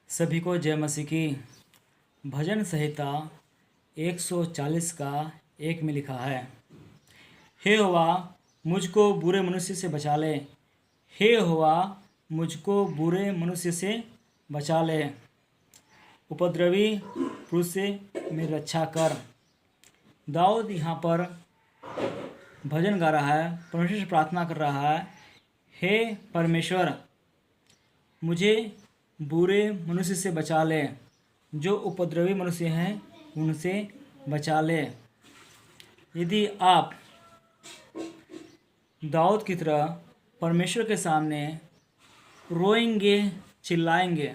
सभी को जय मसीह की। भजन संहिता 140 का 1 में लिखा है, हे यहोवा मुझको बुरे मनुष्य से बचा ले। हे यहोवा मुझको बुरे मनुष्य से बचा ले। उपद्रवी पुरुष से मेरी रक्षा कर। दाऊद यहाँ पर भजन गा रहा है, परमेश्वर से प्रार्थना कर रहा है, हे परमेश्वर मुझे बुरे मनुष्य से बचा ले, जो उपद्रवी मनुष्य हैं उनसे बचा ले। यदि आप दाऊद की तरह परमेश्वर के सामने रोएंगे, चिल्लाएंगे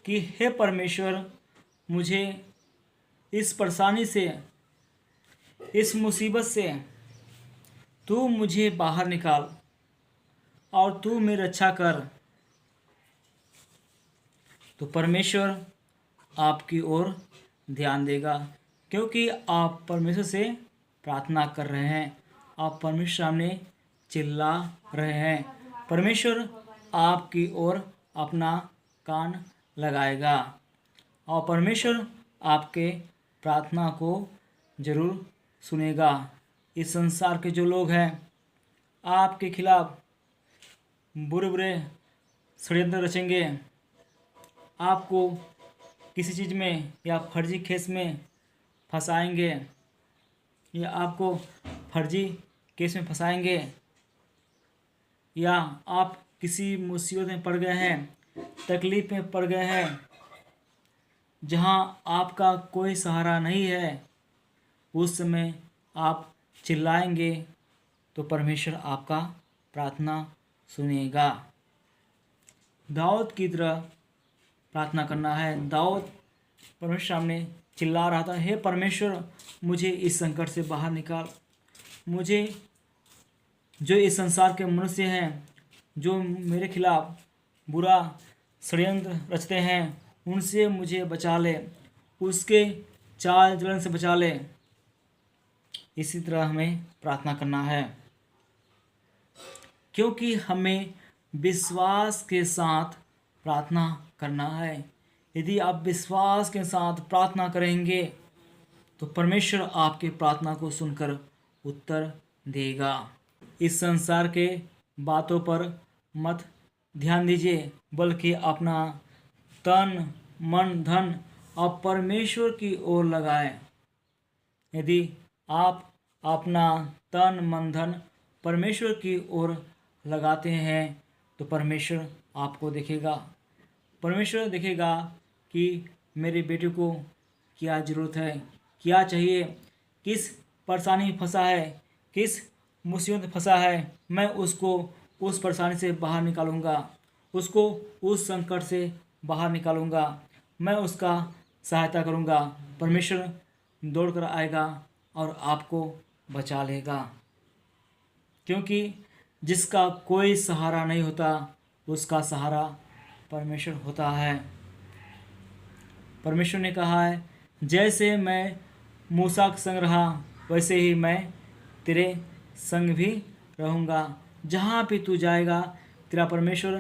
कि हे परमेश्वर मुझे इस परेशानी से, इस मुसीबत से तू मुझे बाहर निकाल और तू मेरी रक्षा कर, तो परमेश्वर आपकी ओर ध्यान देगा, क्योंकि आप परमेश्वर से प्रार्थना कर रहे हैं, आप परमेश्वर सामने चिल्ला रहे हैं। परमेश्वर आपकी ओर अपना कान लगाएगा और परमेश्वर आपके प्रार्थना को जरूर सुनेगा। इस संसार के जो लोग हैं आपके खिलाफ बुरे बुरे षड्यंत्र रचेंगे, आपको किसी चीज़ में या फर्जी केस में फंसाएंगे, या आपको फर्जी केस में फंसाएंगे, या आप किसी मुसीबत में पड़ गए हैं, तकलीफ़ में पड़ गए हैं, जहां आपका कोई सहारा नहीं है, उस समय आप चिल्लाएंगे तो परमेश्वर आपका प्रार्थना सुनेगा। दाऊद की तरह प्रार्थना करना है। दाऊद परमेश्वर सामने चिल्ला रहा था, हे परमेश्वर मुझे इस संकट से बाहर निकाल। मुझे जो इस संसार के मनुष्य हैं, जो मेरे खिलाफ बुरा षड्यंत्र रचते हैं, उनसे मुझे बचा ले, उसके चाल चलन से बचा ले। इसी तरह हमें प्रार्थना करना है, क्योंकि हमें विश्वास के साथ प्रार्थना करना है। यदि आप विश्वास के साथ प्रार्थना करेंगे तो परमेश्वर आपके प्रार्थना को सुनकर उत्तर देगा। इस संसार के बातों पर मत ध्यान दीजिए, बल्कि अपना तन मन धन आप परमेश्वर की ओर लगाएं। यदि आप अपना तन मन धन परमेश्वर की ओर लगाते हैं तो परमेश्वर आपको देखेगा। परमेश्वर देखेगा कि मेरे बेटे को क्या ज़रूरत है, क्या चाहिए, किस परेशानी में फंसा है, किस मुसीबत में फंसा है। मैं उसको उस परेशानी से बाहर निकालूंगा, उसको उस संकट से बाहर निकालूंगा, मैं उसका सहायता करूंगा। परमेश्वर दौड़ कर आएगा और आपको बचा लेगा, क्योंकि जिसका कोई सहारा नहीं होता उसका सहारा परमेश्वर होता है। परमेश्वर ने कहा है, जैसे मैं मूसा के संग रहा वैसे ही मैं तेरे संग भी रहूँगा। जहाँ भी तू जाएगा तेरा परमेश्वर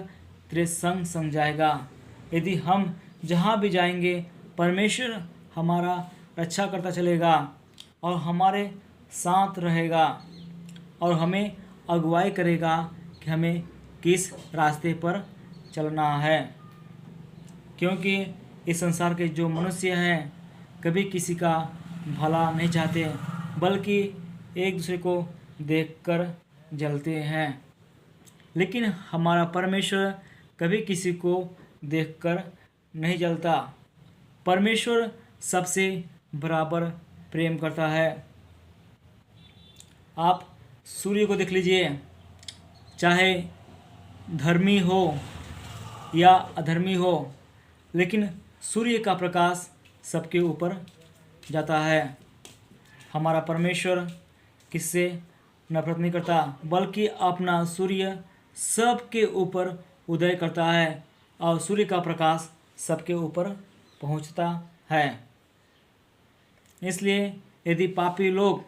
तेरे संग संग जाएगा। यदि हम जहाँ भी जाएंगे परमेश्वर हमारा रक्षा करता चलेगा और हमारे साथ रहेगा और हमें अगुवाई करेगा कि हमें किस रास्ते पर चलना है। क्योंकि इस संसार के जो मनुष्य हैं कभी किसी का भला नहीं चाहते, बल्कि एक दूसरे को देखकर जलते हैं। लेकिन हमारा परमेश्वर कभी किसी को देखकर नहीं जलता। परमेश्वर सबसे बराबर प्रेम करता है। आप सूर्य को देख लीजिए, चाहे धर्मी हो या अधर्मी हो, लेकिन सूर्य का प्रकाश सबके ऊपर जाता है। हमारा परमेश्वर किससे नफरत नहीं करता, बल्कि अपना सूर्य सबके ऊपर उदय करता है और सूर्य का प्रकाश सबके ऊपर पहुंचता है। इसलिए यदि पापी लोग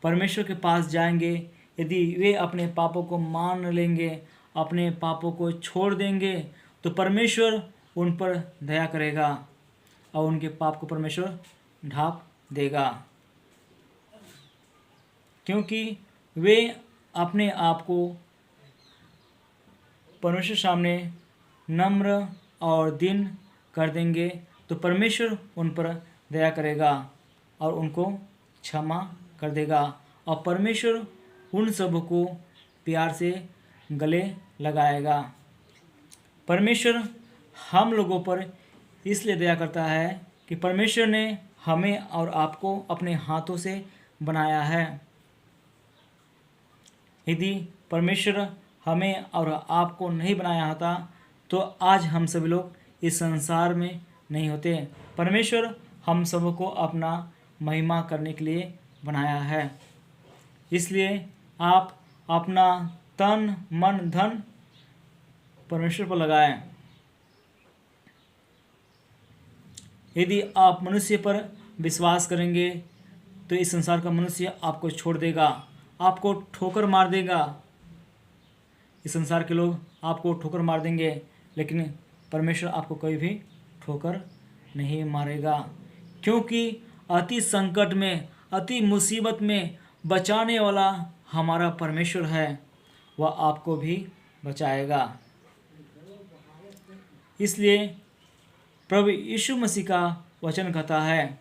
परमेश्वर के पास जाएंगे, यदि वे अपने पापों को मान लेंगे, अपने पापों को छोड़ देंगे, तो परमेश्वर उन पर दया करेगा और उनके पाप को परमेश्वर ढाँप देगा, क्योंकि वे अपने आप को परमेश्वर सामने नम्र और दीन कर देंगे तो परमेश्वर उन पर दया करेगा और उनको क्षमा कर देगा और परमेश्वर उन सब को प्यार से गले लगाएगा। परमेश्वर हम लोगों पर इसलिए दया करता है कि परमेश्वर ने हमें और आपको अपने हाथों से बनाया है। यदि परमेश्वर हमें और आपको नहीं बनाया होता तो आज हम सभी लोग इस संसार में नहीं होते। परमेश्वर हम सबको अपना महिमा करने के लिए बनाया है। इसलिए आप अपना तन मन धन परमेश्वर पर लगाएं। यदि आप मनुष्य पर विश्वास करेंगे तो इस संसार का मनुष्य आपको छोड़ देगा, आपको ठोकर मार देगा। इस संसार के लोग आपको ठोकर मार देंगे, लेकिन परमेश्वर आपको कभी भी ठोकर नहीं मारेगा, क्योंकि अति संकट में, अति मुसीबत में बचाने वाला हमारा परमेश्वर है, वह आपको भी बचाएगा। इसलिए प्रभु यीशु मसीह का वचन कहता है,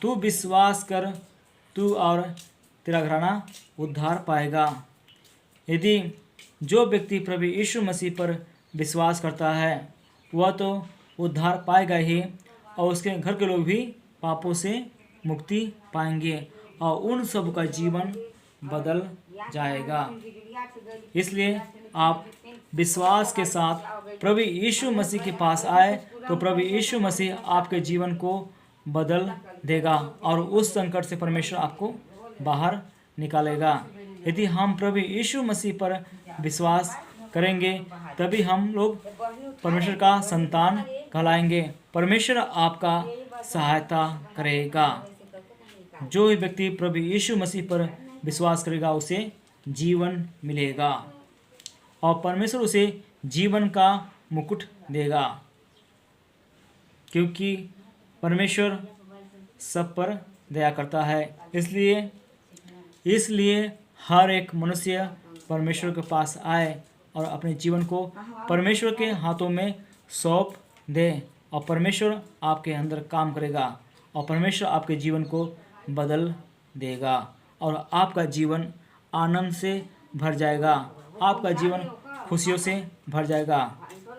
तू विश्वास कर, तू और तेरा घराना उद्धार पाएगा। यदि जो व्यक्ति प्रभु यीशु मसीह पर विश्वास करता है वह तो उद्धार पाएगा ही और उसके घर के लोग भी पापों से मुक्ति पाएंगे और उन सब का जीवन बदल जाएगा। इसलिए आप विश्वास के साथ प्रभु यीशु मसीह के पास आए तो प्रभु यीशु मसीह आपके जीवन को बदल देगा और उस संकट से परमेश्वर आपको बाहर निकालेगा। यदि हम प्रभु यीशु मसीह पर विश्वास करेंगे तभी हम लोग परमेश्वर का संतान कहलाएंगे। परमेश्वर आपका सहायता करेगा। जो भी व्यक्ति प्रभु यीशु मसीह पर विश्वास करेगा उसे जीवन मिलेगा और परमेश्वर उसे जीवन का मुकुट देगा, क्योंकि परमेश्वर सब पर दया करता है। इसलिए हर एक मनुष्य परमेश्वर के पास आए और अपने जीवन को परमेश्वर के हाथों में सौंप दे और परमेश्वर आपके अंदर काम करेगा और परमेश्वर आपके जीवन को बदल देगा और आपका जीवन आनंद से भर जाएगा, आपका जीवन खुशियों से भर जाएगा।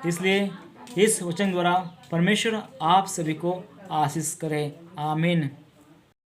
इसलिए इस वचन द्वारा परमेश्वर आप सभी को आशीष करे। आमीन।